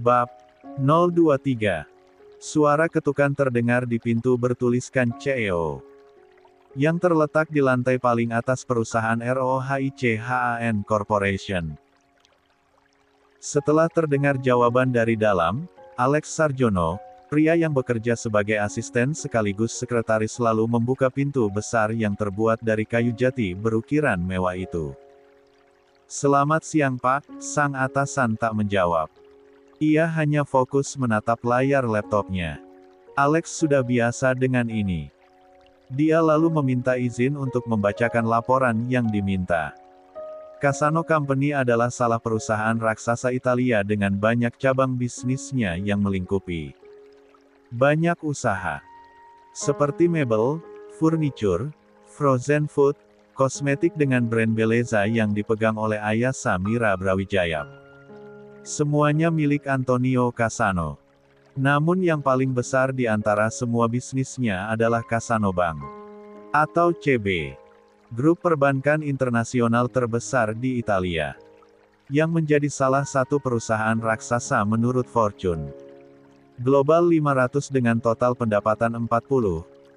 Bab 023. Suara ketukan terdengar di pintu bertuliskan CEO. Yang terletak di lantai paling atas perusahaan ROHICHAN Corporation. Setelah terdengar jawaban dari dalam, Alex Sarjono, pria yang bekerja sebagai asisten sekaligus sekretaris lalu membuka pintu besar yang terbuat dari kayu jati berukiran mewah itu. "Selamat siang Pak," sang atasan tak menjawab. Ia hanya fokus menatap layar laptopnya. Alex sudah biasa dengan ini. Dia lalu meminta izin untuk membacakan laporan yang diminta. Cassano Company adalah salah perusahaan raksasa Italia dengan banyak cabang bisnisnya yang melingkupi banyak usaha. Seperti mebel, furniture, frozen food, kosmetik dengan brand Beleza yang dipegang oleh ayah Samira Brawijaya. Semuanya milik Antonio Cassano. Namun yang paling besar di antara semua bisnisnya adalah Cassano Bank. Atau CB. Grup perbankan internasional terbesar di Italia. Yang menjadi salah satu perusahaan raksasa menurut Fortune Global 500 dengan total pendapatan 40,35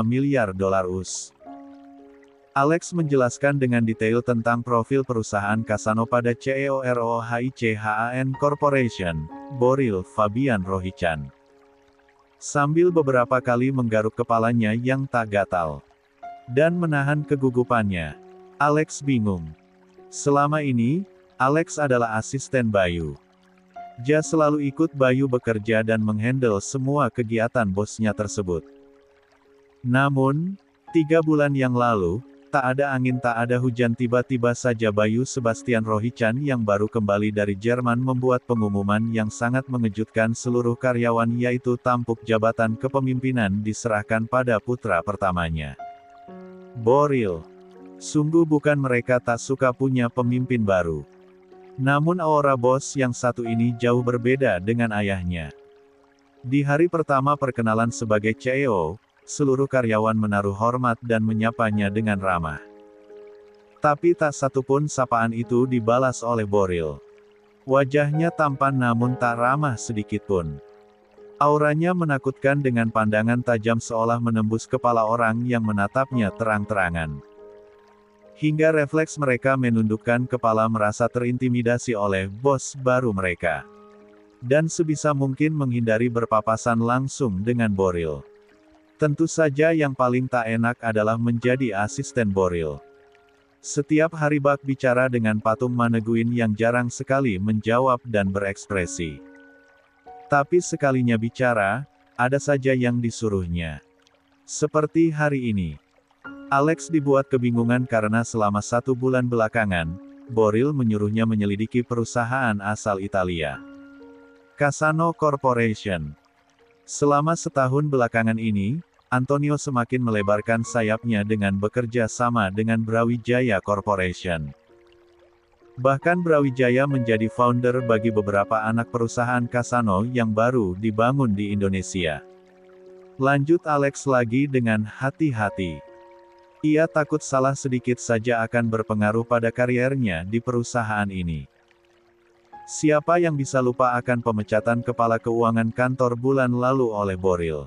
miliar dolar US. Alex menjelaskan dengan detail tentang profil perusahaan Cassano pada CEO ROHICHAN Corporation, Boril Fabian Rohichan. Sambil beberapa kali menggaruk kepalanya yang tak gatal. Dan menahan kegugupannya. Alex bingung. Selama ini, Alex adalah asisten Bayu. Dia selalu ikut Bayu bekerja dan menghandle semua kegiatan bosnya tersebut. Namun, 3 bulan yang lalu, tak ada angin tak ada hujan tiba-tiba saja Bayu Sebastian Rohichan yang baru kembali dari Jerman membuat pengumuman yang sangat mengejutkan seluruh karyawan yaitu tampuk jabatan kepemimpinan diserahkan pada putra pertamanya. Boril. Sungguh bukan mereka tak suka punya pemimpin baru. Namun aura bos yang satu ini jauh berbeda dengan ayahnya. Di hari pertama perkenalan sebagai CEO, seluruh karyawan menaruh hormat dan menyapanya dengan ramah. Tapi tak satupun sapaan itu dibalas oleh Boril. Wajahnya tampan namun tak ramah sedikitpun. Auranya menakutkan dengan pandangan tajam seolah menembus kepala orang yang menatapnya terang-terangan. Hingga refleks mereka menundukkan kepala merasa terintimidasi oleh bos baru mereka. Dan sebisa mungkin menghindari berpapasan langsung dengan Boril. Tentu saja yang paling tak enak adalah menjadi asisten Boril. Setiap hari bak bicara dengan patung Maneguin yang jarang sekali menjawab dan berekspresi. Tapi sekalinya bicara, ada saja yang disuruhnya. Seperti hari ini. Alex dibuat kebingungan karena selama 1 bulan belakangan, Boril menyuruhnya menyelidiki perusahaan asal Italia. Cassano Corporation. Selama setahun belakangan ini, Antonio semakin melebarkan sayapnya dengan bekerja sama dengan Brawijaya Corporation. Bahkan Brawijaya menjadi founder bagi beberapa anak perusahaan Cassano yang baru dibangun di Indonesia. Lanjut Alex lagi dengan hati-hati. Ia takut salah sedikit saja akan berpengaruh pada kariernya di perusahaan ini. Siapa yang bisa lupa akan pemecatan kepala keuangan kantor bulan lalu oleh Boril?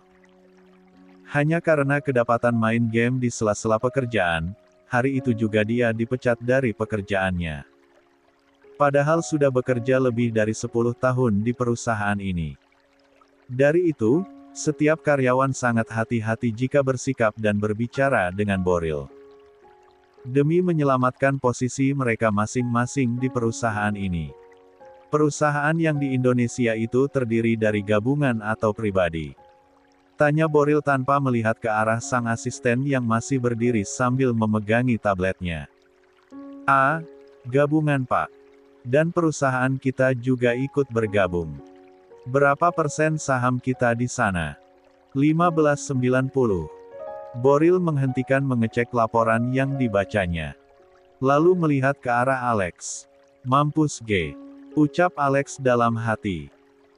Hanya karena kedapatan main game di sela-sela pekerjaan, hari itu juga dia dipecat dari pekerjaannya. Padahal sudah bekerja lebih dari 10 tahun di perusahaan ini. Dari itu, setiap karyawan sangat hati-hati jika bersikap dan berbicara dengan Boril. Demi menyelamatkan posisi mereka masing-masing di perusahaan ini. Perusahaan yang di Indonesia itu terdiri dari gabungan atau pribadi? Tanya Boril tanpa melihat ke arah sang asisten yang masih berdiri sambil memegangi tabletnya. Gabungan Pak. Dan perusahaan kita juga ikut bergabung. Berapa persen saham kita di sana? 1590. Boril menghentikan mengecek laporan yang dibacanya. Lalu melihat ke arah Alex. Mampus G. Ucap Alex dalam hati.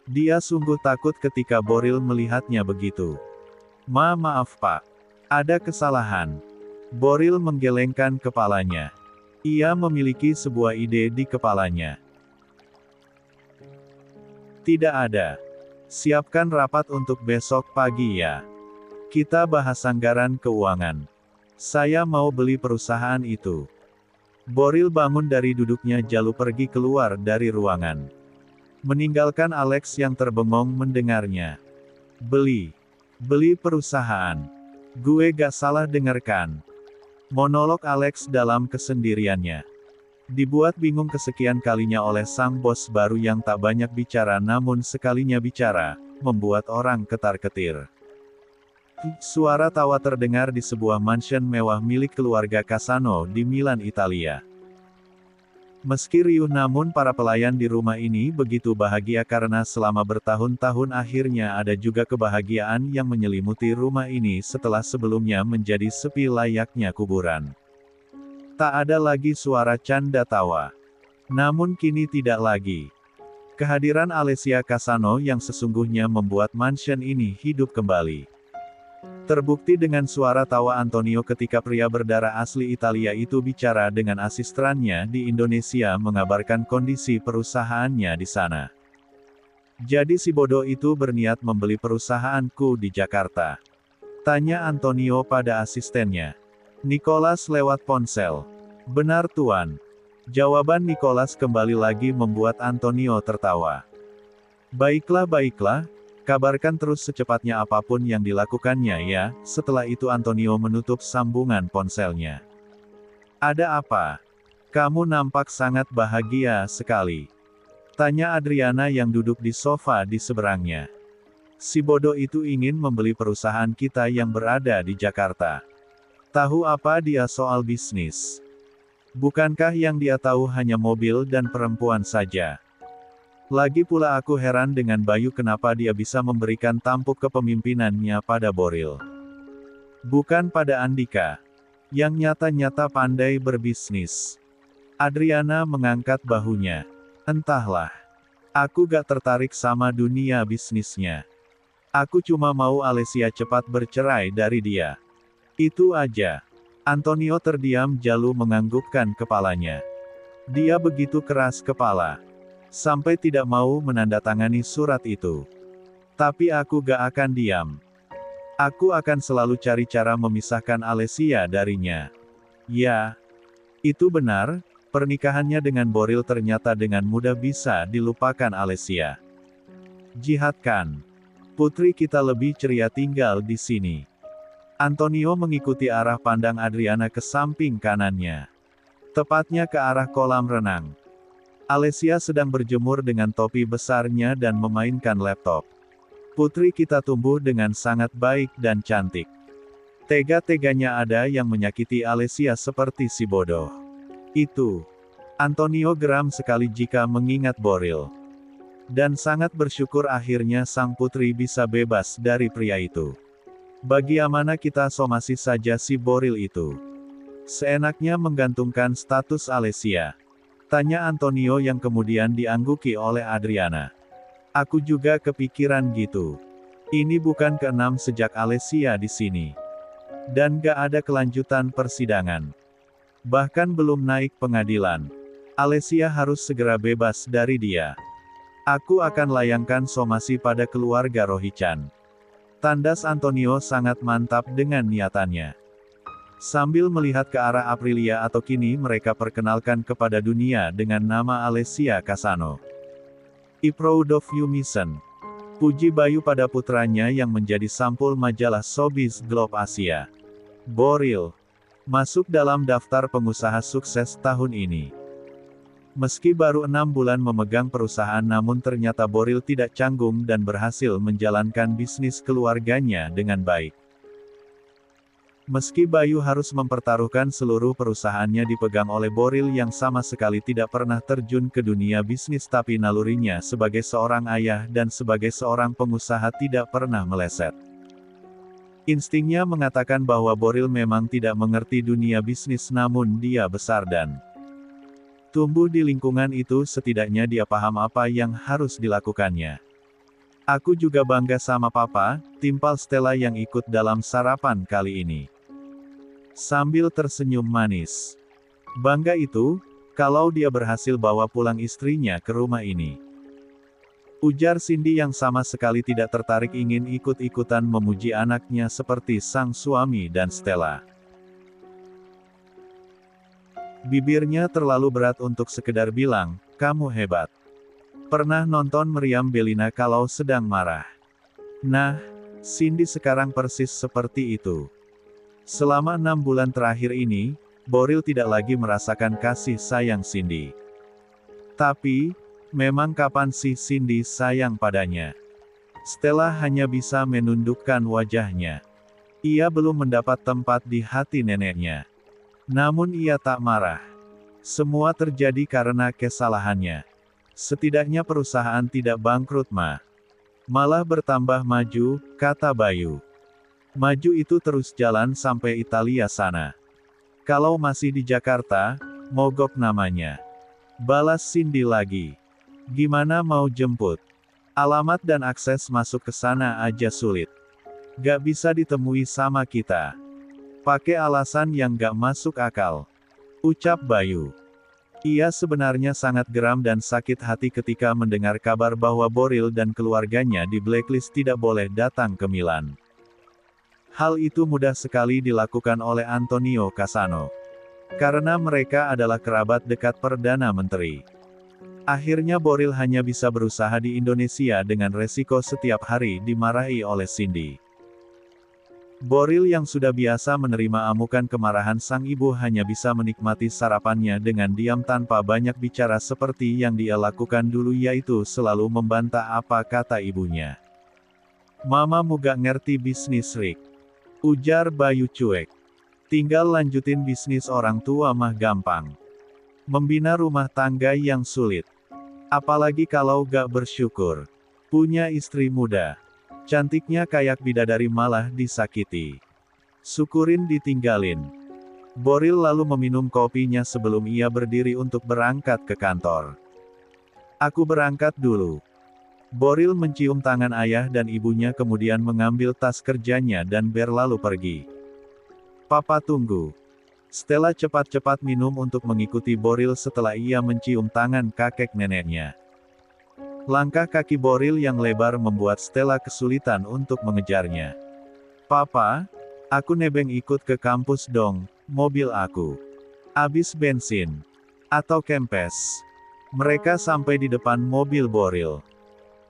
Dia sungguh takut ketika Boril melihatnya begitu. Maaf Pak. Ada kesalahan. Boril menggelengkan kepalanya. Ia memiliki sebuah ide di kepalanya. Tidak ada. Siapkan rapat untuk besok pagi ya. Kita bahas anggaran keuangan. Saya mau beli perusahaan itu. Boril bangun dari duduknya lalu pergi keluar dari ruangan. Meninggalkan Alex yang terbengong mendengarnya. Beli perusahaan. Gue gak salah dengarkan. Monolog Alex dalam kesendiriannya. Dibuat bingung kesekian kalinya oleh sang bos baru yang tak banyak bicara namun sekalinya bicara, membuat orang ketar-ketir. Suara tawa terdengar di sebuah mansion mewah milik keluarga Cassano di Milan, Italia. Meski riuh namun para pelayan di rumah ini begitu bahagia karena selama bertahun-tahun akhirnya ada juga kebahagiaan yang menyelimuti rumah ini setelah sebelumnya menjadi sepi layaknya kuburan. Tak ada lagi suara canda tawa. Namun kini tidak lagi. Kehadiran Alessia Cassano yang sesungguhnya membuat mansion ini hidup kembali. Terbukti dengan suara tawa Antonio ketika pria berdarah asli Italia itu bicara dengan asistennya di Indonesia mengabarkan kondisi perusahaannya di sana. Jadi si bodoh itu berniat membeli perusahaanku di Jakarta? Tanya Antonio pada asistennya. Nicholas lewat ponsel. Benar tuan. Jawaban Nicholas kembali lagi membuat Antonio tertawa. Baiklah, kabarkan terus secepatnya apapun yang dilakukannya ya. Setelah itu Antonio menutup sambungan ponselnya. Ada apa? Kamu nampak sangat bahagia sekali. Tanya Adriana yang duduk di sofa di seberangnya. Si bodoh itu ingin membeli perusahaan kita yang berada di Jakarta. Tahu apa dia soal bisnis? Bukankah yang dia tahu hanya mobil dan perempuan saja? Lagi pula aku heran dengan Bayu kenapa dia bisa memberikan tampuk kepemimpinannya pada Boril. Bukan pada Andika. Yang nyata-nyata pandai berbisnis. Adriana mengangkat bahunya. Entahlah. Aku gak tertarik sama dunia bisnisnya. Aku cuma mau Alessia cepat bercerai dari dia. Itu aja. Antonio terdiam lalu menganggukkan kepalanya. Dia begitu keras kepala. Sampai tidak mau menandatangani surat itu. Tapi aku gak akan diam. Aku akan selalu cari cara memisahkan Alessia darinya. Ya. Itu benar, pernikahannya dengan Boril ternyata dengan mudah bisa dilupakan Alessia. Jihadkan. Putri kita lebih ceria tinggal di sini. Antonio mengikuti arah pandang Adriana ke samping kanannya. Tepatnya ke arah kolam renang. Alessia sedang berjemur dengan topi besarnya dan memainkan laptop. Putri kita tumbuh dengan sangat baik dan cantik. Tega-teganya ada yang menyakiti Alessia seperti si bodoh. Itu. Antonio geram sekali jika mengingat Boril. Dan sangat bersyukur akhirnya sang putri bisa bebas dari pria itu. Bagaimana kita somasi saja si Boril itu? Seenaknya menggantungkan status Alessia. Tanya Antonio yang kemudian diangguki oleh Adriana. Aku juga kepikiran gitu. Ini bukan keenam sejak Alessia di sini. Dan gak ada kelanjutan persidangan. Bahkan belum naik pengadilan. Alessia harus segera bebas dari dia. Aku akan layangkan somasi pada keluarga Rohichan. Tandas Antonio sangat mantap dengan niatannya. Sambil melihat ke arah Aprilia atau kini mereka perkenalkan kepada dunia dengan nama Alessia Cassano. I proud of you Mason. Puji Bayu pada putranya yang menjadi sampul majalah Showbiz Globe Asia. Boril. Masuk dalam daftar pengusaha sukses tahun ini. Meski baru 6 bulan memegang perusahaan namun ternyata Boril tidak canggung dan berhasil menjalankan bisnis keluarganya dengan baik. Meski Bayu harus mempertaruhkan seluruh perusahaannya dipegang oleh Boril yang sama sekali tidak pernah terjun ke dunia bisnis tapi nalurinya sebagai seorang ayah dan sebagai seorang pengusaha tidak pernah meleset. Instingnya mengatakan bahwa Boril memang tidak mengerti dunia bisnis namun dia besar dan tumbuh di lingkungan itu setidaknya dia paham apa yang harus dilakukannya. Aku juga bangga sama papa, timpal Stella yang ikut dalam sarapan kali ini. Sambil tersenyum manis. Bangga itu, kalau dia berhasil bawa pulang istrinya ke rumah ini. Ujar Cindy yang sama sekali tidak tertarik ingin ikut-ikutan memuji anaknya seperti sang suami dan Stella. Bibirnya terlalu berat untuk sekedar bilang, "Kamu hebat." Pernah nonton meriam Bellina kalau sedang marah? Nah, Cindy sekarang persis seperti itu. Selama 6 bulan terakhir ini, Boril tidak lagi merasakan kasih sayang Cindy. Tapi, memang kapan sih Cindy sayang padanya? Stella hanya bisa menundukkan wajahnya. Ia belum mendapat tempat di hati neneknya. Namun ia tak marah. Semua terjadi karena kesalahannya. Setidaknya perusahaan tidak bangkrut malah bertambah maju, kata Bayu. Maju itu terus jalan sampai Italia sana. Kalau masih di Jakarta, mogok namanya. Balas Cindy lagi. Gimana mau jemput? Alamat dan akses masuk ke sana aja sulit. Gak bisa ditemui sama kita. Pakai alasan yang gak masuk akal. Ucap Bayu. Ia sebenarnya sangat geram dan sakit hati ketika mendengar kabar bahwa Boril dan keluarganya di blacklist tidak boleh datang ke Milan. Hal itu mudah sekali dilakukan oleh Antonio Cassano. Karena mereka adalah kerabat dekat Perdana Menteri. Akhirnya Boril hanya bisa berusaha di Indonesia dengan resiko setiap hari dimarahi oleh Cindy. Boril yang sudah biasa menerima amukan kemarahan sang ibu hanya bisa menikmati sarapannya dengan diam tanpa banyak bicara seperti yang dia lakukan dulu yaitu selalu membantah apa kata ibunya. "Mamamu gak ngerti bisnis Rick," ujar Bayu cuek. "Tinggal lanjutin bisnis orang tua mah gampang. Membina rumah tangga yang sulit. Apalagi kalau gak bersyukur. Punya istri muda. Cantiknya kayak bidadari malah disakiti. Syukurin ditinggalin." Boril lalu meminum kopinya sebelum ia berdiri untuk berangkat ke kantor. "Aku berangkat dulu." Boril mencium tangan ayah dan ibunya kemudian mengambil tas kerjanya dan berlalu pergi. "Papa tunggu." Stella cepat-cepat minum untuk mengikuti Boril setelah ia mencium tangan kakek neneknya. Langkah kaki Boril yang lebar membuat Stella kesulitan untuk mengejarnya. "Papa, aku nebeng ikut ke kampus dong, mobil aku. Abis bensin. Atau kempes." Mereka sampai di depan mobil Boril.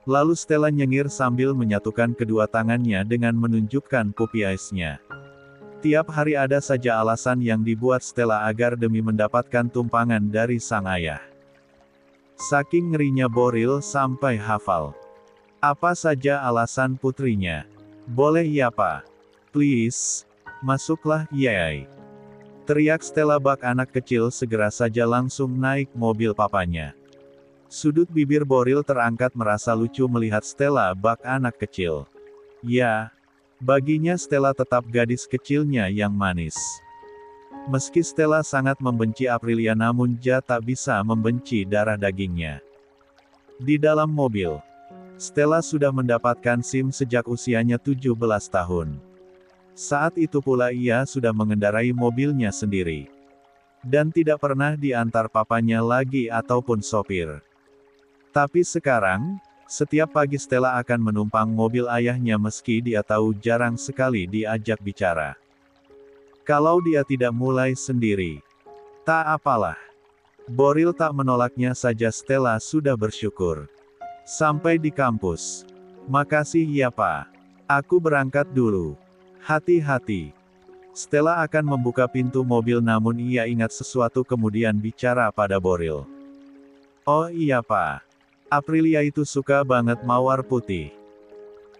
Lalu Stella nyengir sambil menyatukan kedua tangannya dengan menunjukkan puppy eyes-nya. Tiap hari ada saja alasan yang dibuat Stella agar demi mendapatkan tumpangan dari sang ayah. Saking ngerinya Boril sampai hafal. Apa saja alasan putrinya. "Boleh ya Pak? Please. Masuklah, yey." Teriak Stella bak anak kecil segera saja langsung naik mobil papanya. Sudut bibir Boril terangkat merasa lucu melihat Stella bak anak kecil. Ya, baginya Stella tetap gadis kecilnya yang manis. Meski Stella sangat membenci Aprilia namun Ja tak bisa membenci darah dagingnya. Di dalam mobil, Stella sudah mendapatkan SIM sejak usianya 17 tahun. Saat itu pula ia sudah mengendarai mobilnya sendiri. Dan tidak pernah diantar papanya lagi ataupun sopir. Tapi sekarang, setiap pagi Stella akan menumpang mobil ayahnya meski dia tahu jarang sekali diajak bicara. Kalau dia tidak mulai sendiri, tak apalah. Boril tak menolaknya saja Stella sudah bersyukur. Sampai di kampus. "Makasih ya Pak. Aku berangkat dulu. Hati-hati." Stella akan membuka pintu mobil namun ia ingat sesuatu kemudian bicara pada Boril. "Oh iya Pak. Aprilia itu suka banget mawar putih."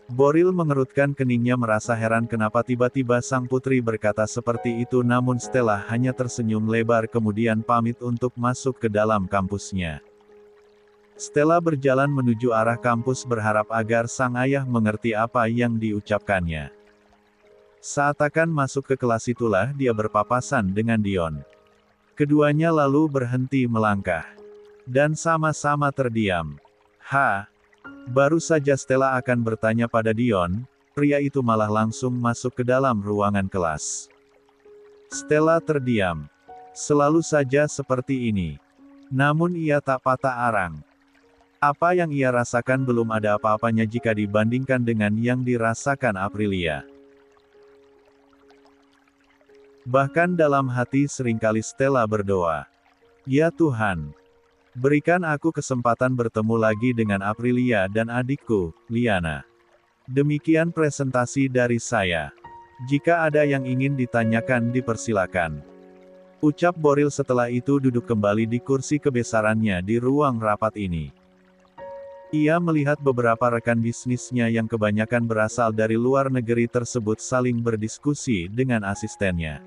Boril mengerutkan keningnya merasa heran kenapa tiba-tiba sang putri berkata seperti itu namun Stella hanya tersenyum lebar kemudian pamit untuk masuk ke dalam kampusnya. Stella berjalan menuju arah kampus berharap agar sang ayah mengerti apa yang diucapkannya. Saat akan masuk ke kelas itulah dia berpapasan dengan Dion. Keduanya lalu berhenti melangkah. Dan sama-sama terdiam. Baru saja Stella akan bertanya pada Dion, pria itu malah langsung masuk ke dalam ruangan kelas. Stella terdiam. Selalu saja seperti ini. Namun ia tak patah arang. Apa yang ia rasakan belum ada apa-apanya jika dibandingkan dengan yang dirasakan Aprilia. Bahkan dalam hati seringkali Stella berdoa, "Ya Tuhan, berikan aku kesempatan bertemu lagi dengan Aprilia dan adikku, Liana." Demikian presentasi dari saya. Jika ada yang ingin ditanyakan dipersilakan. Ucap Boril setelah itu duduk kembali di kursi kebesarannya di ruang rapat ini. Ia melihat beberapa rekan bisnisnya yang kebanyakan berasal dari luar negeri tersebut saling berdiskusi dengan asistennya.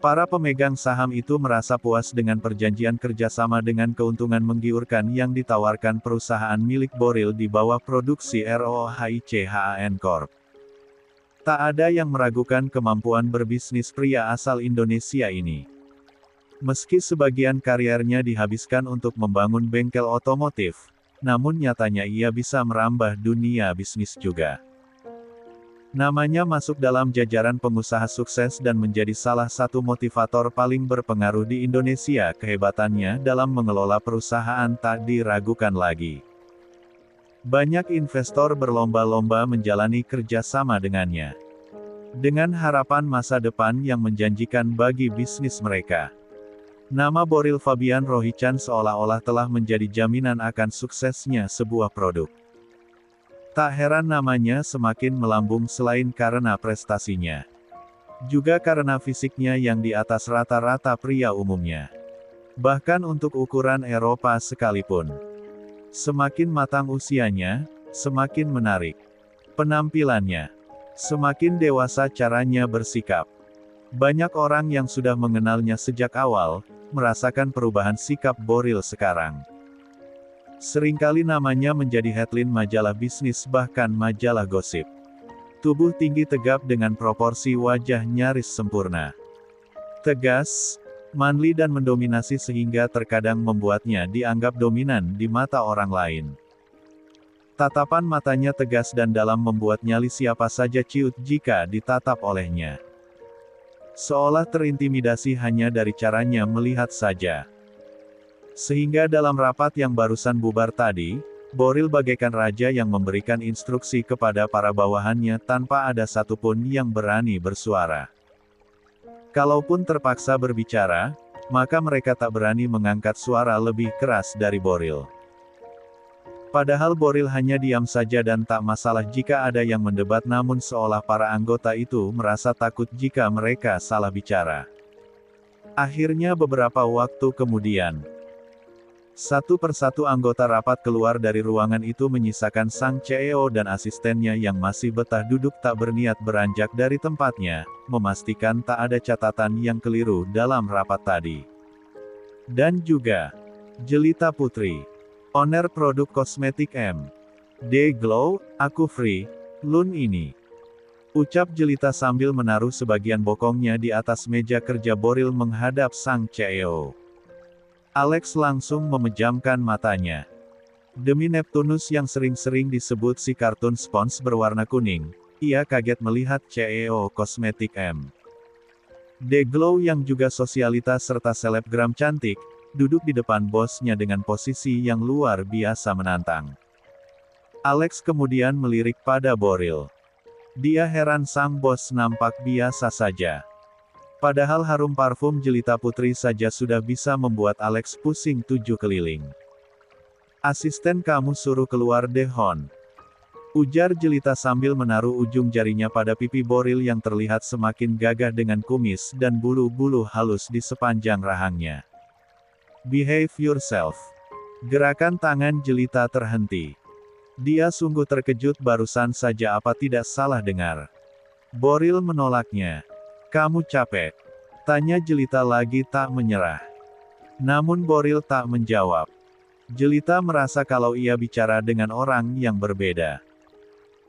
Para pemegang saham itu merasa puas dengan perjanjian kerjasama dengan keuntungan menggiurkan yang ditawarkan perusahaan milik Boril di bawah produksi ROHICHAN Corp. Tak ada yang meragukan kemampuan berbisnis pria asal Indonesia ini. Meski sebagian kariernya dihabiskan untuk membangun bengkel otomotif, namun nyatanya ia bisa merambah dunia bisnis juga. Namanya masuk dalam jajaran pengusaha sukses dan menjadi salah satu motivator paling berpengaruh di Indonesia. Kehebatannya dalam mengelola perusahaan tak diragukan lagi. Banyak investor berlomba-lomba menjalani kerjasama dengannya. Dengan harapan masa depan yang menjanjikan bagi bisnis mereka. Nama Boril Fabian Rohichan seolah-olah telah menjadi jaminan akan suksesnya sebuah produk. Tak heran namanya semakin melambung selain karena prestasinya. Juga karena fisiknya yang di atas rata-rata pria umumnya. Bahkan untuk ukuran Eropa sekalipun. Semakin matang usianya, semakin menarik. Penampilannya. Semakin dewasa caranya bersikap. Banyak orang yang sudah mengenalnya sejak awal, merasakan perubahan sikap Boril sekarang. Seringkali namanya menjadi headline majalah bisnis bahkan majalah gosip. Tubuh tinggi tegap dengan proporsi wajah nyaris sempurna. Tegas, manly dan mendominasi sehingga terkadang membuatnya dianggap dominan di mata orang lain. Tatapan matanya tegas dan dalam membuat nyali siapa saja ciut jika ditatap olehnya. Seolah terintimidasi hanya dari caranya melihat saja. Sehingga dalam rapat yang barusan bubar tadi, Boril bagaikan raja yang memberikan instruksi kepada para bawahannya tanpa ada satupun yang berani bersuara. Kalaupun terpaksa berbicara, maka mereka tak berani mengangkat suara lebih keras dari Boril. Padahal Boril hanya diam saja dan tak masalah jika ada yang mendebat, namun seolah para anggota itu merasa takut jika mereka salah bicara. Akhirnya beberapa waktu kemudian, satu persatu anggota rapat keluar dari ruangan itu menyisakan sang CEO dan asistennya yang masih betah duduk tak berniat beranjak dari tempatnya, memastikan tak ada catatan yang keliru dalam rapat tadi. Dan juga, Jelita Putri, owner produk kosmetik M.D. Glow, Aku Free, Lun ini. Ucap Jelita sambil menaruh sebagian bokongnya di atas meja kerja Boril menghadap sang CEO. Alex langsung memejamkan matanya. Demi Neptunus yang sering-sering disebut si kartun spons berwarna kuning, ia kaget melihat CEO kosmetik M.D. Glow yang juga sosialitas serta selebgram cantik, duduk di depan bosnya dengan posisi yang luar biasa menantang. Alex kemudian melirik pada Boril. Dia heran sang bos nampak biasa saja. Padahal harum parfum Jelita Putri saja sudah bisa membuat Alex pusing 7 keliling. Asisten kamu suruh keluar deh Hon. Ujar Jelita sambil menaruh ujung jarinya pada pipi Boril yang terlihat semakin gagah dengan kumis dan bulu-bulu halus di sepanjang rahangnya. Behave yourself. Gerakan tangan Jelita terhenti. Dia sungguh terkejut barusan saja apa tidak salah dengar. Boril menolaknya. Kamu capek? Tanya Jelita lagi tak menyerah. Namun Boril tak menjawab. Jelita merasa kalau ia bicara dengan orang yang berbeda.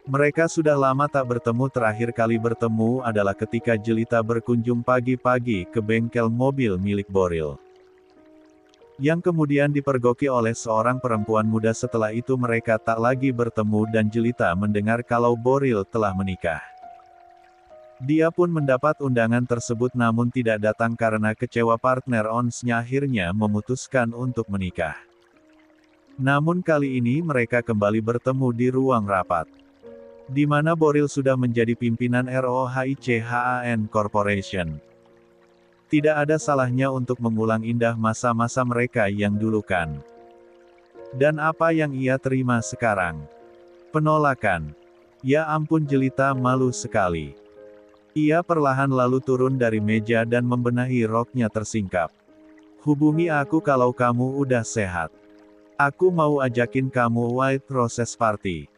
Mereka sudah lama tak bertemu, terakhir kali bertemu adalah ketika Jelita berkunjung pagi-pagi ke bengkel mobil milik Boril. Yang kemudian dipergoki oleh seorang perempuan muda. Setelah itu mereka tak lagi bertemu dan Jelita mendengar kalau Boril telah menikah. Dia pun mendapat undangan tersebut namun tidak datang karena kecewa partner onsnya akhirnya memutuskan untuk menikah. Namun kali ini mereka kembali bertemu di ruang rapat, di mana Boril sudah menjadi pimpinan ROHICHAN Corporation. Tidak ada salahnya untuk mengulang indah masa-masa mereka yang dulu kan. Dan apa yang ia terima sekarang? Penolakan. Ya ampun, jelita malu sekali. Ia perlahan lalu turun dari meja dan membenahi roknya tersingkap. Hubungi aku kalau kamu udah sehat. Aku mau ajakin kamu White Roses Party.